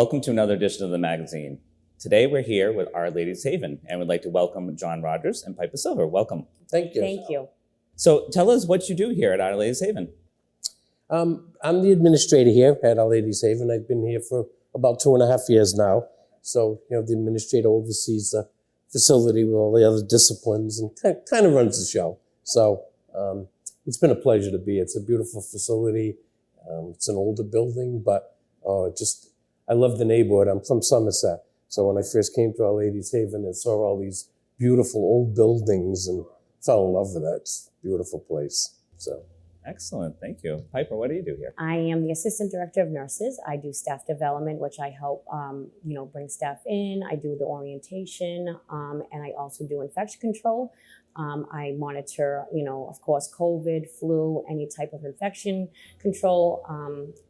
Welcome to another edition of the magazine. Today we're here with Our Lady's Haven and would like to welcome John Rogers and Piper Silva. Welcome. Thank you. Thank you. So tell us what you do here at Our Lady's Haven. I'm the administrator here at Our Lady's Haven. I've been here for about 2.5 years now. So, the administrator oversees the facility with all the other disciplines and kind of runs the show. So it's been a pleasure to be. It's a beautiful facility. It's an older building, but I love the neighborhood. I'm from Somerset. So when I first came to Our Lady's Haven and saw all these beautiful old buildings and fell in love with it. It's a beautiful place. So. Excellent. Thank you. Piper, what do you do here? I am the Assistant Director of Nurses. I do staff development, which I help, bring staff in. I do the orientation, and I also do infection control. I monitor, of course, COVID, flu, any type of infection control.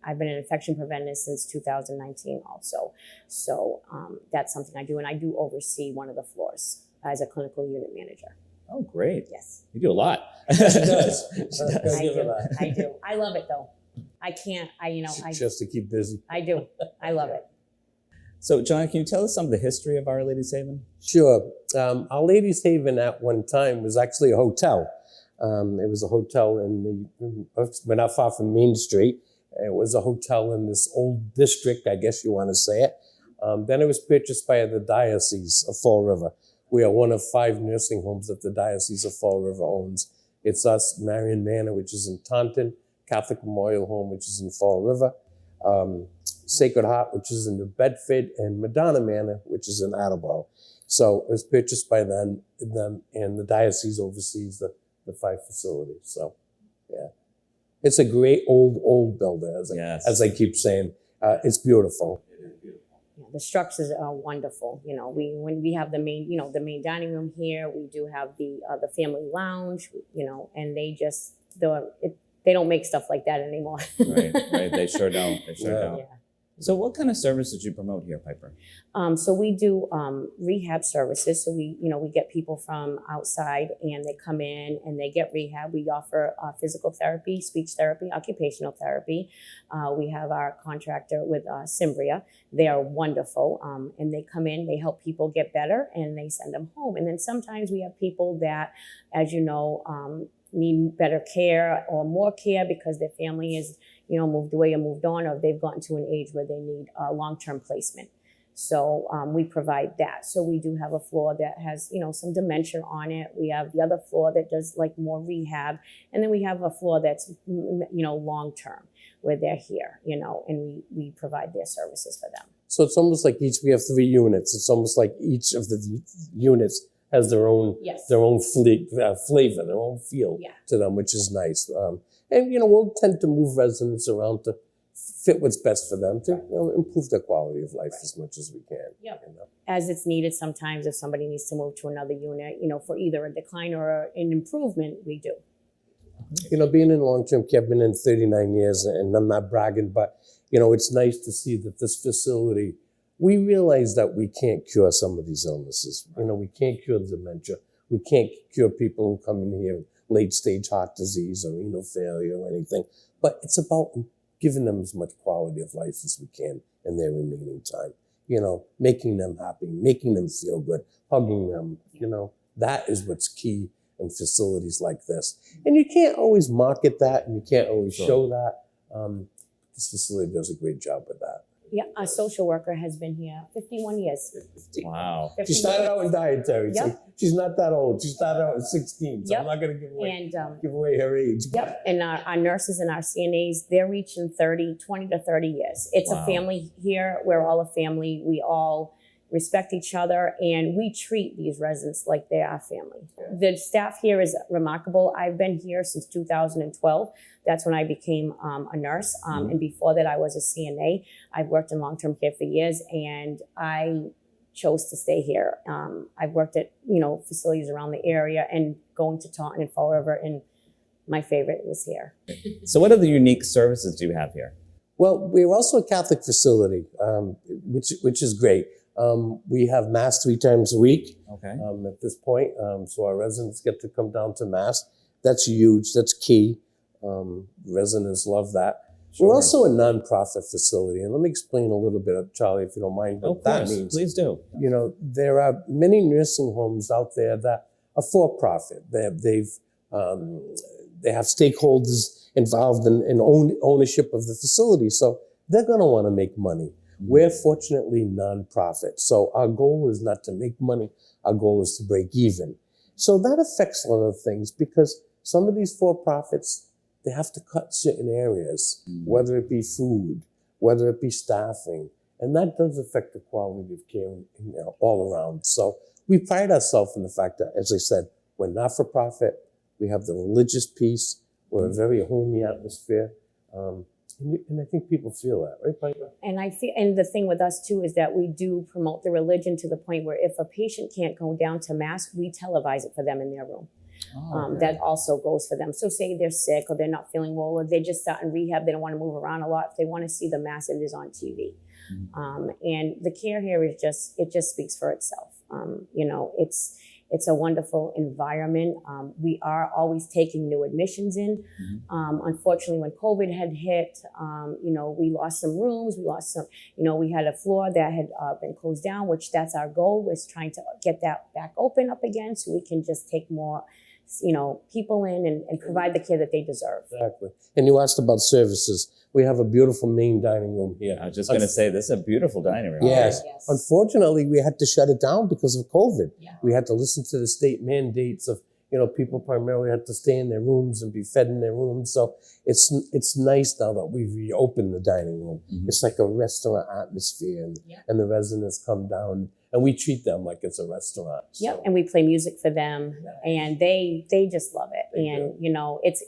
I've been an infection preventer since 2019 also. So that's something I do. And I do oversee one of the floors as a clinical unit manager. Oh, great. Yes. You do a lot. She does. I do. I love it though. I can't, Just to keep busy. I do. I love it. So, John, can you tell us some of the history of Our Lady's Haven? Sure. Our Lady's Haven at one time was actually a hotel. It was a hotel we're not far from Main Street. It was a hotel in this old district, I guess you want to say it. Then it was purchased by the Diocese of Fall River. We are one of 5 nursing homes that the Diocese of Fall River owns. It's us, Marion Manor, which is in Taunton, Catholic Memorial Home, which is in Fall River, Sacred Heart, which is in New Bedford, and Madonna Manor, which is in Attleboro. So it was purchased by them and the Diocese oversees the 5 facilities. So, yeah. It's a great old building, as I keep saying. It's beautiful. The structures are wonderful. When we have the main dining room here, we do have the family lounge, and they don't make stuff like that anymore. Right. They sure don't. Don't. Yeah. So what kind of service did you promote here, Piper? So we do rehab services. So we get people from outside and they come in and they get rehab. We offer physical therapy, speech therapy, occupational therapy. We have our contractor with Cimbria. They are wonderful. And they come in, they help people get better and they send them home. And then sometimes we have people that, as you know, need better care or more care because their family is moved away or moved on, or they've gotten to an age where they need long-term placement. So we provide that. So we do have a floor that has, some dementia on it. We have the other floor that does like more rehab. And then we have a floor that's, long-term where they're here, and we provide their services for them. So it's almost like we have 3 units. It's almost like each of the units has their own flavor, their own feel to them, which is nice. And, we'll tend to move residents around to fit what's best for them to improve their quality of life as much as we can. Yep. As it's needed sometimes if somebody needs to move to another unit, for either a decline or an improvement, we do. Being in long-term care, I've been in 39 years and I'm not bragging, but, it's nice to see that this facility, we realize that we can't cure some of these illnesses. We can't cure dementia. We can't cure people who come in here with late-stage heart disease or renal failure or anything. But it's about giving them as much quality of life as we can in their remaining time. Making them happy, making them feel good, hugging them. That is what's key in facilities like this. And you can't always market that and you can't always show that. This facility does a great job with that. Yeah, a social worker has been here 51 years. Wow. She started out in dietary. Yep. So she's not that old. She started out at 16. So Yep. I'm not going to give away her age. Yep, and our nurses and our CNAs, they're reaching 20 to 30 years. It's a family here. We're all a family. We all respect each other, and we treat these residents like they are family. The staff here is remarkable. I've been here since 2012. That's when I became a nurse, and before that I was a CNA. I've worked in long-term care for years, and I chose to stay here. I've worked at facilities around the area and going to Taunton and Fall River, and my favorite was here. So what are the unique services do you have here? Well, we're also a Catholic facility, which is great. We have Mass 3 times a week at this point, so our residents get to come down to Mass. That's huge. That's key. Residents love that. We're also a nonprofit facility, and let me explain a little bit, Charlie, if you don't mind, what that means. Please do. You know, there are many nursing homes out there that are for-profit. They have stakeholders involved in ownership of the facility, so they're going to want to make money. We're fortunately nonprofit, so our goal is not to make money. Our goal is to break even. So that affects a lot of things because some of these for-profits, they have to cut certain areas, whether it be food, whether it be staffing, and that does affect the quality of care, all around. So we pride ourselves in the fact that, as I said, we're not for profit. We have the religious piece. We're a very homey atmosphere, and I think people feel that, right, Piper? And the thing with us too is that we do promote the religion to the point where if a patient can't go down to mass, we televise it for them in their room. That also goes for them. So say they're sick or they're not feeling well or they just start in rehab, they don't want to move around a lot. If they want to see the mass, it is on TV. And the care here is it just speaks for itself. You know, it's a wonderful environment. We are always taking new admissions in. Unfortunately, when COVID had hit, you know, we lost some rooms. We lost some, you know, we had a floor that had been closed down, which that's our goal, was trying to get that back open up again so we can just take more, you know, people in and provide the care that they deserve. Exactly. And you asked about services. We have a beautiful main dining room here. I was just going to say, this is a beautiful dining room. Yes. Unfortunately, we had to shut it down because of COVID. Yeah. We had to listen to the state mandates of, you know, people primarily had to stay in their rooms and be fed in their rooms. So it's nice now that we've reopened the dining room. It's like a restaurant atmosphere, and the residents come down and we treat them like it's a restaurant. Yep, So. and we play music for them, and they just love it. And you know, it's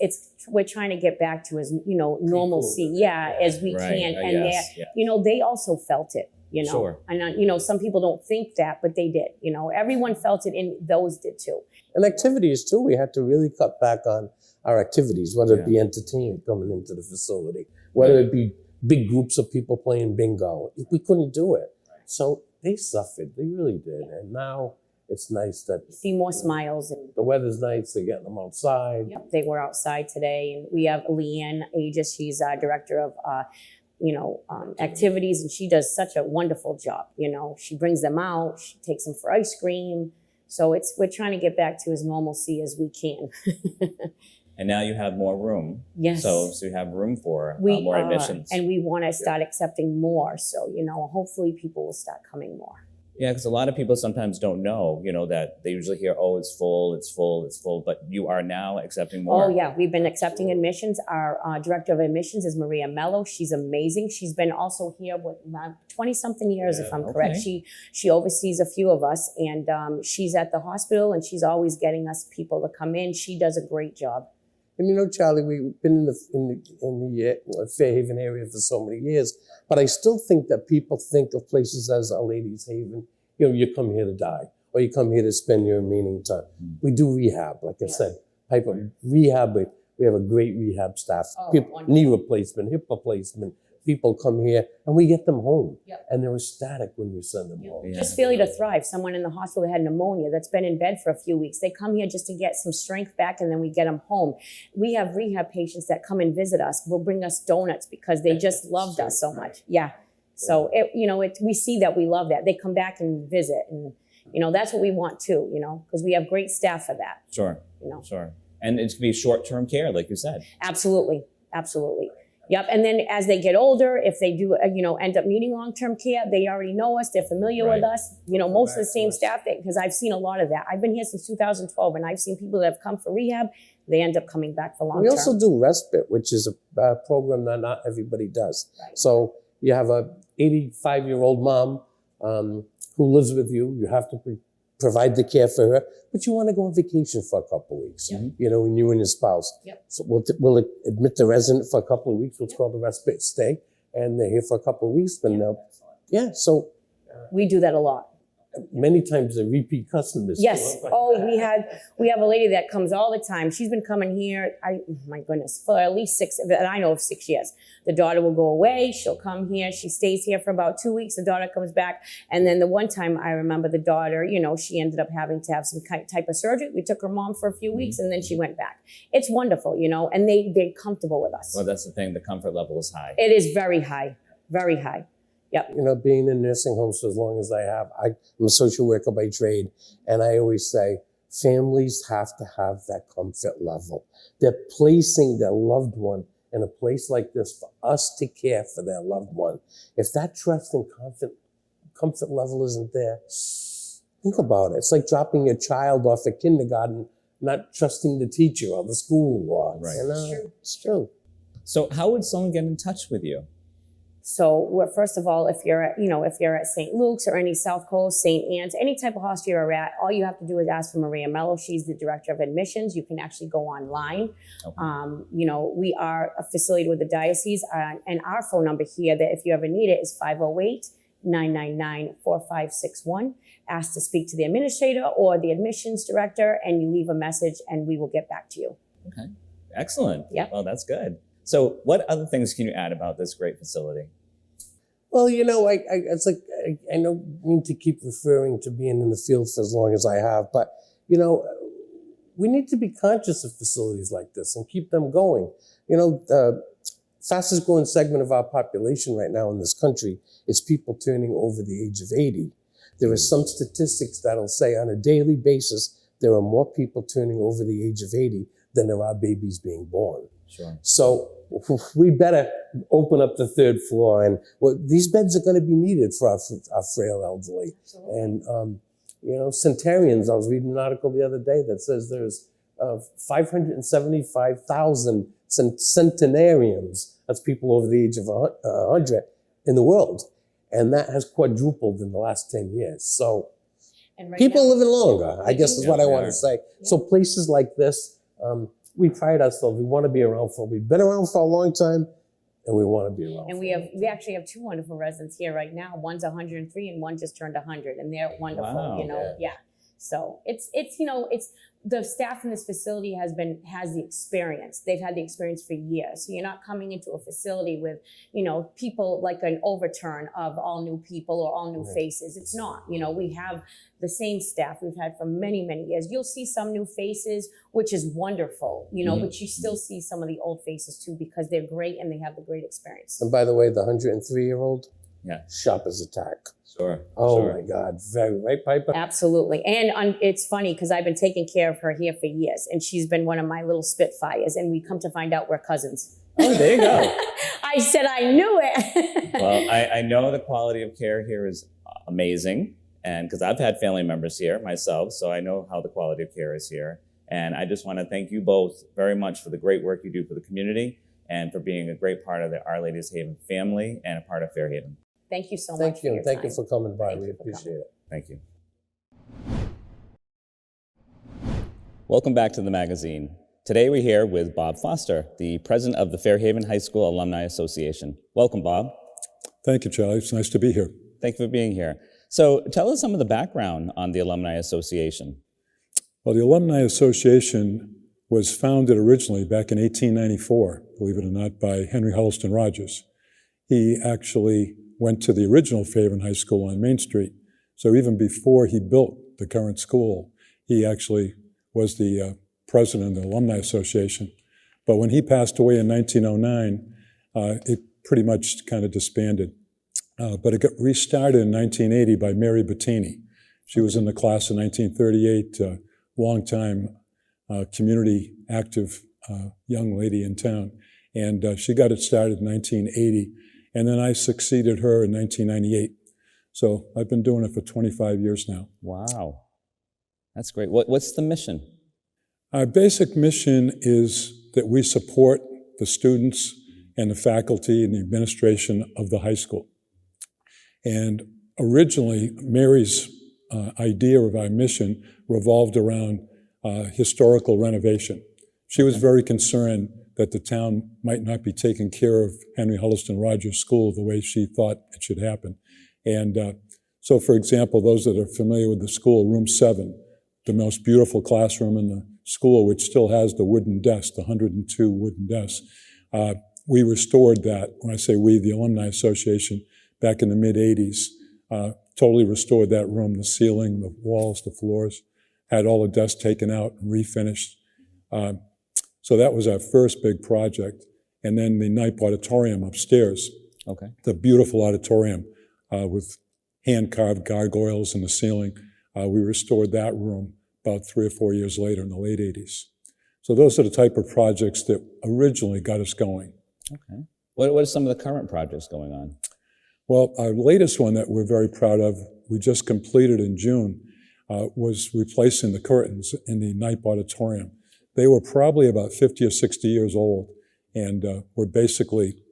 we're trying to get back to as, you know, normalcy, as we can. And you know, they also felt it. You know, and you know, some people don't think that, but they did. You know, everyone felt it, and those did too. And activities too. We had to really cut back on our activities, whether it be entertainment coming into the facility, whether it be big groups of people playing bingo. We couldn't do it. So they suffered. They really did. And now it's nice that See more smiles, and the weather's nice. They're getting them outside. they were outside today. And we have Leanne Aegis. She's our director of you know, activities, and she does such a wonderful job. You know, she brings them out. She takes them for ice cream. So we're trying to get back to as normalcy as we can. And now you have more room. Yes. So you have room for more admissions. And we want to start accepting more. So, you know, hopefully people will start coming more. Yeah, because a lot of people sometimes don't know, you know, that they usually hear, oh, it's full, it's full, it's full. But you are now accepting more. Oh, yeah. We've been accepting admissions. Our director of admissions is Maria Mello. She's amazing. She's been also here with 20-something years, if I'm correct. She oversees a few of us, and she's at the hospital, and she's always getting us people to come in. She does a great job. And you know, Charlie, we've been in the Fairhaven area for so many years, but I still think that people think of places as Our Lady's Haven. You know, you come here to die, or you come here to spend your remaining time. We do rehab, like I said, Piper rehab. We have a great rehab staff. People, knee replacement, hip replacement. People come here and we get them home, and they're ecstatic when we send them home. Just failure to thrive. Someone in the hospital that had pneumonia that's been in bed for a few weeks. They come here just to get some strength back, and then we get them home. We have rehab patients that come and visit us. Will bring us donuts because they just loved us so much. So we see that we love that. They come back and visit, and you know that's what we want too. You know, because we have great staff for that. Sure. You know. Sure. And it can be short-term care, like you said. Absolutely. Yep. And then as they get older, if they do, end up needing long-term care, they already know us. They're familiar with us. You know, most of the same staff, because I've seen a lot of that. I've been here since 2012, and I've seen people that have come for rehab. They end up coming back for long-term. We also do respite, which is a program that not everybody does. Right. So you have a 85-year-old mom who lives with you. You have to provide the care for her, but you want to go on vacation for a couple of weeks, you know, when you and your spouse. So we'll admit the resident for a couple of weeks, what's called a respite stay, and they're here for a couple of weeks, then they'll, so. We do that a lot. many times they're repeat customers. Yes. too. Oh, we have a lady that comes all the time. She's been coming here, my goodness, for at least 6, and I know of 6 years. The daughter will go away. She'll come here. She stays here for about 2 weeks. The daughter comes back. And then the one time I remember the daughter, she ended up having to have some type of surgery. We took her mom for a few weeks and then she went back. It's wonderful, and they're comfortable with us. Well, that's the thing. The comfort level is high. It is very high, very high. Yep. Being in nursing homes for as long as I have, I'm a social worker by trade, and I always say families have to have that comfort level. They're placing their loved one in a place like this for us to care for their loved one. If that trust and comfort level isn't there, think about it. It's like dropping your child off at kindergarten, not trusting the teacher or the school. Right. It's true. So how would someone get in touch with you? So first of all, if you're at St. Luke's or any South Coast, St. Anne's, any type of hospital you're at, all you have to do is ask for Maria Mello. She's the director of admissions. You can actually go online. Okay. We are affiliated with the diocese, and our phone number here, that if you ever need it, is 508-999-4561. Ask to speak to the administrator or the admissions director, and you leave a message, and we will get back to you. Okay, excellent. Yeah. Well, that's good. So what other things can you add about this great facility? Well, I don't mean to keep referring to being in the field for as long as I have, but, we need to be conscious of facilities like this and keep them going. The fastest growing segment of our population right now in this country is people turning over the age of 80. There are some statistics that'll say on a daily basis, there are more people turning over the age of 80 than there are babies being born. Sure. So we better open up the third floor, and these beds are going to be needed for our frail elderly. Absolutely. And centenarians. I was reading an article the other day that says there's 575,000 centenarians. That's people over the age of 100 in the world, and that has quadrupled in the last 10 years. So people living longer, I guess, is what I want to say. Yeah. So places like this. We pride ourselves. We want to be around we've been around for a long time, and we want to be around. And we actually have 2 wonderful residents here right now. One's 103 and one just turned 100, and they're wonderful. Wow. Yeah. So it's the staff in this facility has the experience. They've had the experience for years. So you're not coming into a facility with, people like an overturn of all new people or all new faces. It's not. We have the same staff we've had for many, many years. You'll see some new faces, which is wonderful, but you still see some of the old faces too, because they're great and they have the great experience. And by the way, the 103-year-old, shopper's attack. Sure. Oh sure. My God, very right, Piper. Absolutely, and it's funny because I've been taking care of her here for years, and she's been one of my little spitfires. And we come to find out we're cousins. Oh, there you go. I said I knew it. Well, I know the quality of care here is amazing, and because I've had family members here myself, so I know how the quality of care is here. And I just want to thank you both very much for the great work you do for the community and for being a great part of the Our Lady's Haven family and a part of Fairhaven. Thank you so much. Thank you. For your Thank time. you for coming by. We appreciate it. Thank you. Welcome back to the magazine. Today we're here with Bob Foster, the president of the Fairhaven High School Alumni Association. Welcome, Bob. Thank you, Charlie. It's nice to be here. Thank you for being here. So tell us some of the background on the Alumni Association. Well, the Alumni Association was founded originally back in 1894, believe it or not, by Henry Huttleston Rogers. He actually went to the original Fairhaven High School on Main Street. So even before he built the current school, he actually was the president of the Alumni Association. But when he passed away in 1909, it pretty much kind of disbanded. But it got restarted in 1980 by Mary Bettini. She was in the class in 1938, long-time community active young lady in town. And she got it started in 1980. And then I succeeded her in 1998. So I've been doing it for 25 years now. Wow. That's great. What's the mission? Our basic mission is that we support the students and the faculty and the administration of the high school. And originally, Mary's idea of our mission revolved around historical renovation. She was very concerned that the town might not be taking care of Henry Huttleston Rogers School the way she thought it should happen. And So, for example, those that are familiar with the school, room 7, the most beautiful classroom in the school, which still has the wooden desk, the 102 wooden desks. We restored that. When I say we, the Alumni Association, back in the mid-'80s, totally restored that room, the ceiling, the walls, the floors, had all the desks taken out and refinished. So that was our first big project. And then the Knipe Auditorium upstairs, Okay. the beautiful auditorium with hand-carved gargoyles in the ceiling. We restored that room about 3 or 4 years later in the late 80s. So those are the type of projects that originally got us going. Okay. What are some of the current projects going on? Well, our latest one that we're very proud of, we just completed in June, was replacing the curtains in the Knipe Auditorium. They were probably about 50 or 60 years old and were basically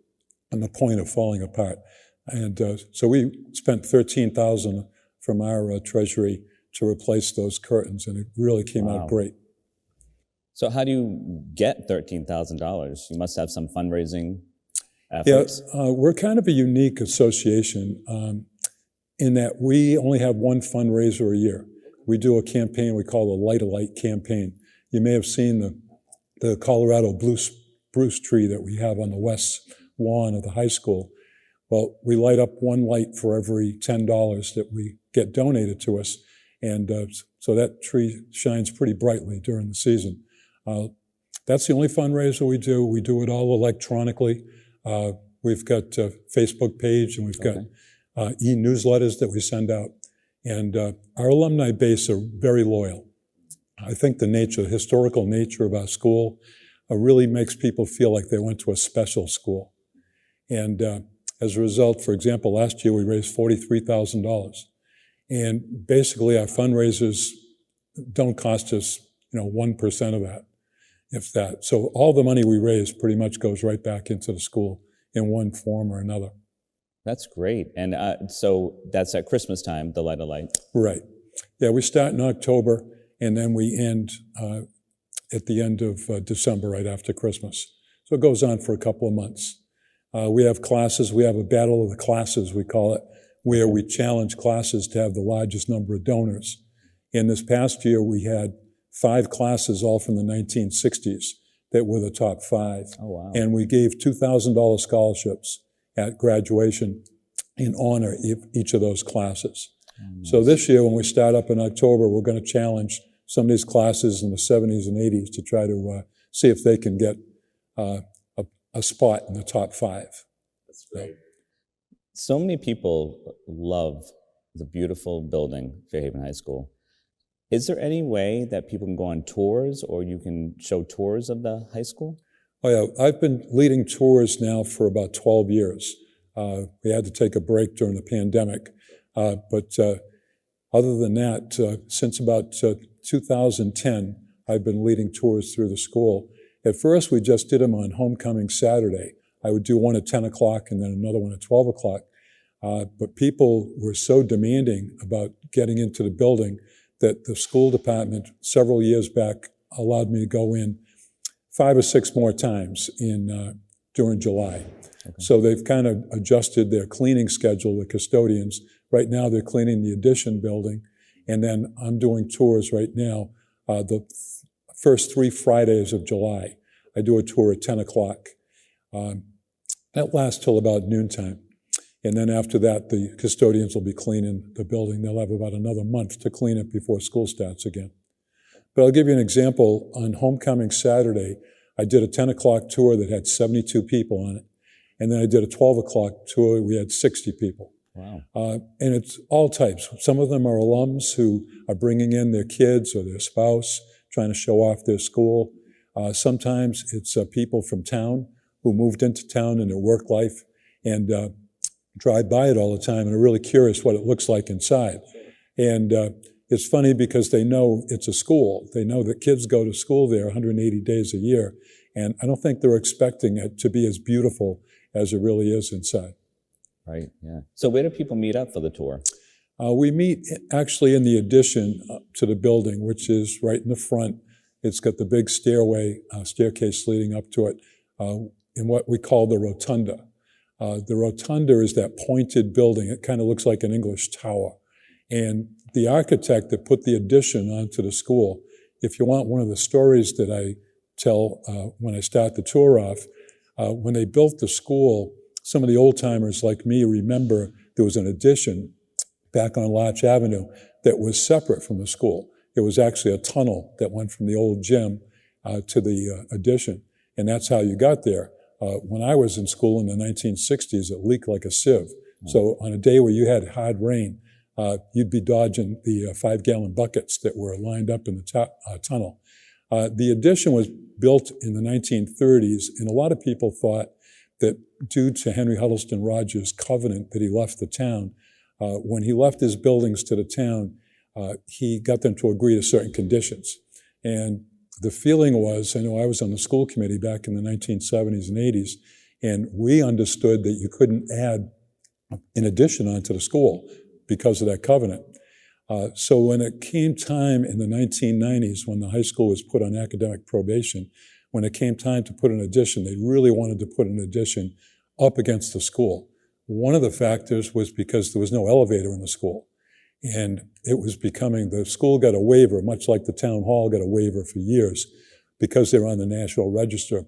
on the point of falling apart. And so we spent $13,000 from our treasury to replace those curtains, and it really came out great. So how do you get $13,000? You must have some fundraising efforts. Yeah, we're kind of a unique association in that we only have one fundraiser a year. We do a campaign we call the Light a Light campaign. You may have seen the Colorado spruce tree that we have on the west lawn of the high school. Well, we light up one light for every $10 that we get donated to us. And so that tree shines pretty brightly during the season. That's the only fundraiser we do. We do it all electronically. We've got a Facebook page and we've got e-newsletters that we send out. And our alumni base are very loyal. I think the historical nature of our school really makes people feel like they went to a special school. And as a result, for example, last year we raised $43,000. And basically our fundraisers don't cost us, 1% of that, if that. So all the money we raise pretty much goes right back into the school in one form or another. That's great. And so that's at Christmas time, the Light a Light. Right. Yeah, we start in October and then we end at the end of December, right after Christmas. So it goes on for a couple of months. We have classes. We have a battle of the classes, we call it, where we challenge classes to have the largest number of donors. In this past year, we had 5 classes, all from the 1960s, that were the top 5. Oh, wow. And we gave $2,000 scholarships at graduation in honor of each of those classes. Nice. So this year, when we start up in October, we're going to challenge some of these classes in the 70s and 80s to try to see if they can get a spot in the top 5. That's great. So many people love the beautiful building, Fairhaven High School. Is there any way that people can go on tours or you can show tours of the high school? Oh, yeah. I've been leading tours now for about 12 years. We had to take a break during the pandemic. But other than that, since about 2010, I've been leading tours through the school. At first, we just did them on homecoming Saturday. I would do one at 10 o'clock and then another one at 12 o'clock. But people were so demanding about getting into the building that the school department several years back allowed me to go in 5 or 6 more times during July. Okay. So they've kind of adjusted their cleaning schedule, the custodians. Right now they're cleaning the addition building, and then I'm doing tours right now. The first 3 Fridays of July, I do a tour at 10 o'clock. That lasts till about noontime. And then after that, the custodians will be cleaning the building. They'll have about another month to clean it before school starts again. But I'll give you an example. On homecoming Saturday, I did a 10 o'clock tour that had 72 people on it. And then I did a 12 o'clock tour. We had 60 people. Wow. And it's all types. Some of them are alums who are bringing in their kids or their spouse, trying to show off their school. Sometimes it's people from town who moved into town in their work life and drive by it all the time and are really curious what it looks like inside. And it's funny because they know it's a school. They know that kids go to school there 180 days a year. And I don't think they're expecting it to be as beautiful as it really is inside. Right, yeah. So where do people meet up for the tour? We meet actually in the addition to the building, which is right in the front. It's got the big staircase leading up to it, in what we call the rotunda. The rotunda is that pointed building. It kind of looks like an English tower And the architect that put the addition onto the school, if you want one of the stories that I tell when I start the tour off, when they built the school, some of the old timers like me remember there was an addition back on Larch Avenue that was separate from the school. It was actually a tunnel that went from the old gym to the addition, and that's how you got there. When I was in school in the 1960s, it leaked like a sieve. So on a day where you had hard rain, you'd be dodging the 5-gallon buckets that were lined up in the tunnel. The addition was built in the 1930s, and a lot of people thought that due to Henry Huttleston Rogers' covenant that he left the town, when he left his buildings to the town, he got them to agree to certain conditions. And the feeling was, I know I was on the school committee back in the 1970s and 80s, and we understood that you couldn't add an addition onto the school because of that covenant. So when it came time in the 1990s, when the high school was put on academic probation, when it came time to put an addition, they really wanted to put an addition up against the school. One of the factors was because there was no elevator in the school. And it was becoming, the school got a waiver, much like the town hall got a waiver for years, because they're on the National Register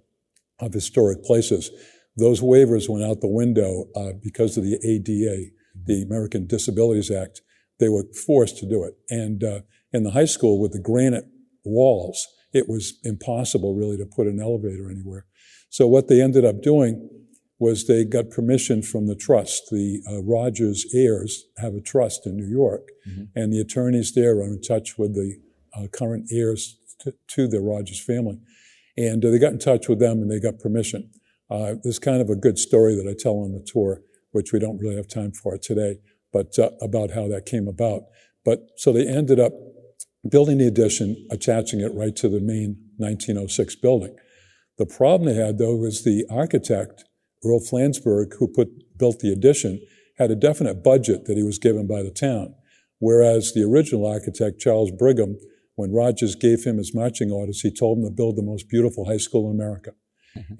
of Historic Places. Those waivers went out the window because of the ADA, the American Disabilities Act. They were forced to do it. And in the high school with the granite walls, it was impossible really to put an elevator anywhere. So what they ended up doing was they got permission from the trust. The Rogers heirs have a trust in New York, and the attorneys there are in touch with the current heirs to the Rogers family. And they got in touch with them and they got permission. There's kind of a good story that I tell on the tour, which we don't really have time for today, but about how that came about. But so they ended up building the addition, attaching it right to the main 1906 building. The problem they had, though, was the architect, Earl Flansburgh, who built the addition, had a definite budget that he was given by the town, whereas the original architect, Charles Brigham, when Rogers gave him his marching orders, he told him to build the most beautiful high school in America.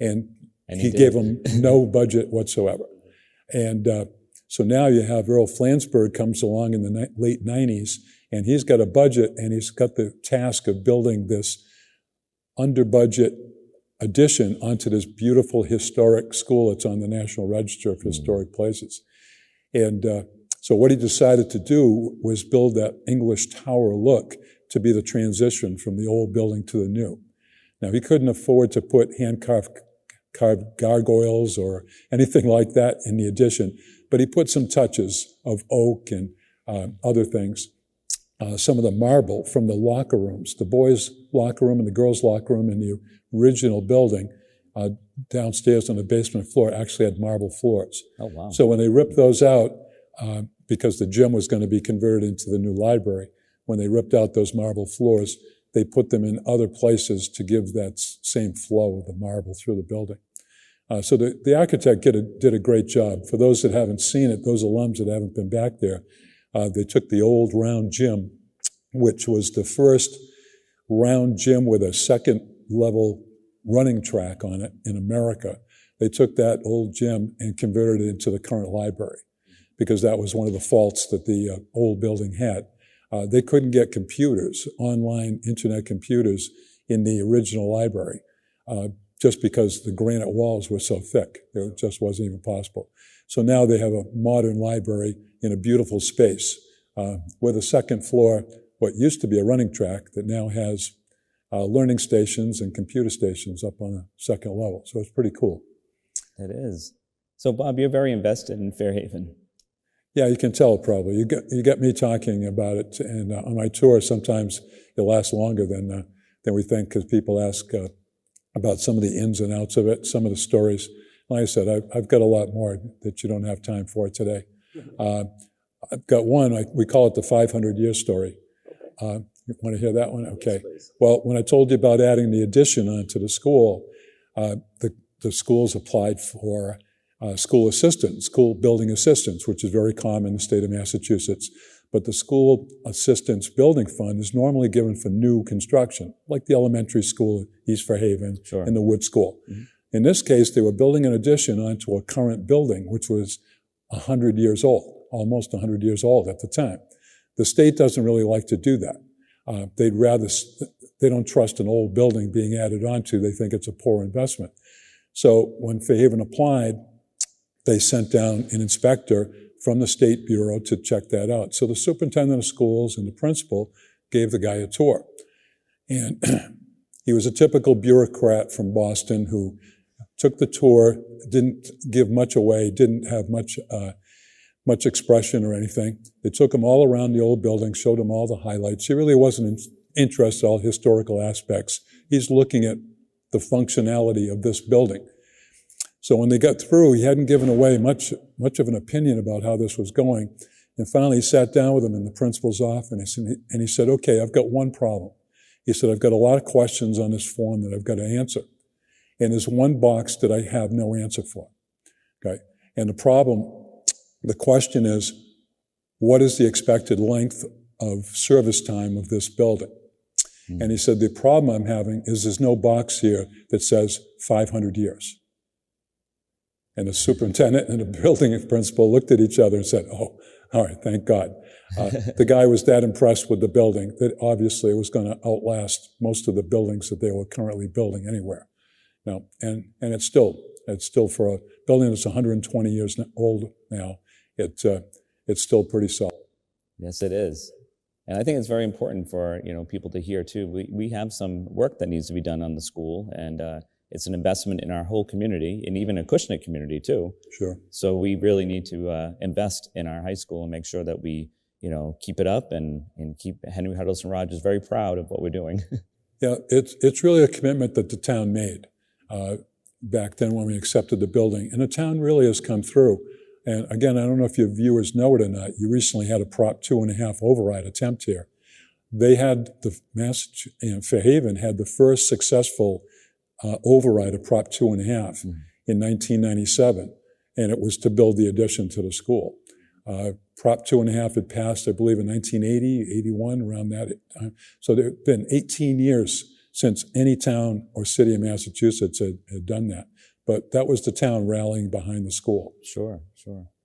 And he gave him no budget whatsoever. And so now you have Earl Flansburgh comes along in the late 90s, and he's got a budget, and he's got the task of building this under-budget addition onto this beautiful historic school that's on the National Register of Historic Places. And so what he decided to do was build that English tower look to be the transition from the old building to the new. Now, he couldn't afford to put hand-carved gargoyles or anything like that in the addition, but he put some touches of oak and other things. Some of the marble from the locker rooms, the boys' locker room and the girls' locker room in the original building downstairs on the basement floor actually had marble floors. Oh, wow. So when they ripped those out, because the gym was going to be converted into the new library, when they ripped out those marble floors, they put them in other places to give that same flow of the marble through the building. So the architect did a great job. For those that haven't seen it, those alums that haven't been back there, they took the old round gym, which was the first round gym with a second level running track on it in America. They took that old gym and converted it into the current library because that was one of the faults that the old building had. They couldn't get computers, online internet computers, in the original library just because the granite walls were so thick. It just wasn't even possible. So now they have a modern library in a beautiful space with a second floor, what used to be a running track that now has learning stations and computer stations up on a second level. So it's pretty cool. It is. So, Bob, you're very invested in Fairhaven. Yeah, you can tell probably. You get me talking about it, and on my tour sometimes it lasts longer than we think because people ask about some of the ins and outs of it, some of the stories. Like I said, I've got a lot more that you don't have time for today. I've got one, we call it the 500-year story. You want to hear that one? Okay. Well, when I told you about adding the addition onto the school, the schools applied for school assistants, school building assistants, which is very common in the state of Massachusetts. But the school assistance building fund is normally given for new construction, like the elementary school at East Fairhaven and the Wood School. Mm-hmm. In this case, they were building an addition onto a current building, which was 100 years old, almost 100 years old at the time. The state doesn't really like to do that. They don't trust an old building being added onto. They think it's a poor investment. So when Fairhaven applied, they sent down an inspector from the State Bureau to check that out. So the superintendent of schools and the principal gave the guy a tour. And he was a typical bureaucrat from Boston who took the tour, didn't give much away, didn't have much expression or anything. They took him all around the old building, showed him all the highlights. He really wasn't interested in all historical aspects. He's looking at the functionality of this building. So when they got through, he hadn't given away much of an opinion about how this was going. And finally, he sat down with him in the principal's office, and he said, okay, I've got one problem. He said, I've got a lot of questions on this form that I've got to answer. And there's one box that I have no answer for. Okay? And the question is, what is the expected length of service time of this building? And he said, the problem I'm having is there's no box here that says 500 years. And the superintendent and the building principal looked at each other and said, oh, all right, thank God. The guy was that impressed with the building that obviously it was going to outlast most of the buildings that they were currently building anywhere. Now, and it's still for a building that's 120 years old now, it's still pretty solid. Yes, it is. And I think it's very important for people to hear too. We have some work that needs to be done on the school, and it's an investment in our whole community, and even a Acushnet community too. Sure. So we really need to invest in our high school and make sure that we keep it up and keep Henry Huttleston Rogers very proud of what we're doing. Yeah, it's really a commitment that the town made back then when we accepted the building, and the town really has come through. And again, I don't know if your viewers know it or not, you recently had a Prop 2.5 override attempt here. They had Fairhaven had the first successful override of Prop 2.5 in 1997, and it was to build the addition to the school. Prop 2.5 had passed, I believe, in 1980, 81, around that time. So there have been 18 years since any town or city in Massachusetts had done that. But that was the town rallying behind the school. Sure.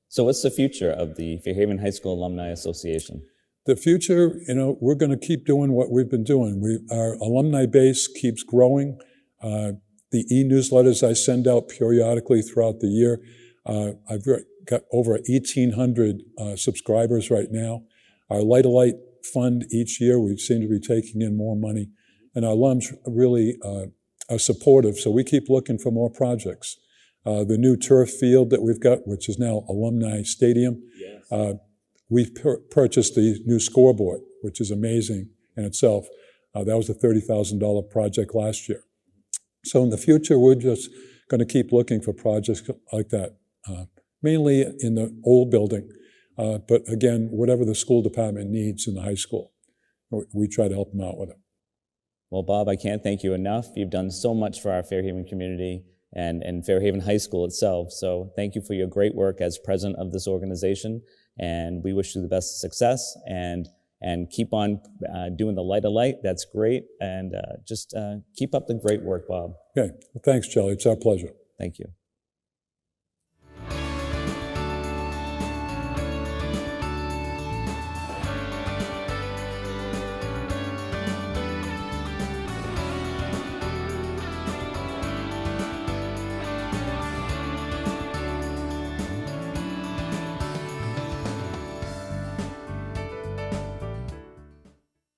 So what's the future of the Fairhaven High School Alumni Association? The future, we're going to keep doing what we've been doing. Our alumni base keeps growing. The e-newsletters I send out periodically throughout the year, I've got over 1,800 subscribers right now. Our Light a Light fund each year, we seem to be taking in more money. And our alums really are supportive, so we keep looking for more projects. The new turf field that we've got, which is now Alumni Stadium, yes. We've purchased the new scoreboard, which is amazing in itself. That was a $30,000 project last year. So in the future, we're just going to keep looking for projects like that, mainly in the old building. But again, whatever the school department needs in the high school, we try to help them out with it. Well, Bob, I can't thank you enough. You've done so much for our Fairhaven community and Fairhaven High School itself. So thank you for your great work as president of this organization. And we wish you the best success and keep on doing the Light a Light. That's great. And just keep up the great work, Bob. Okay. Well, thanks, Charlie. It's our pleasure. Thank you.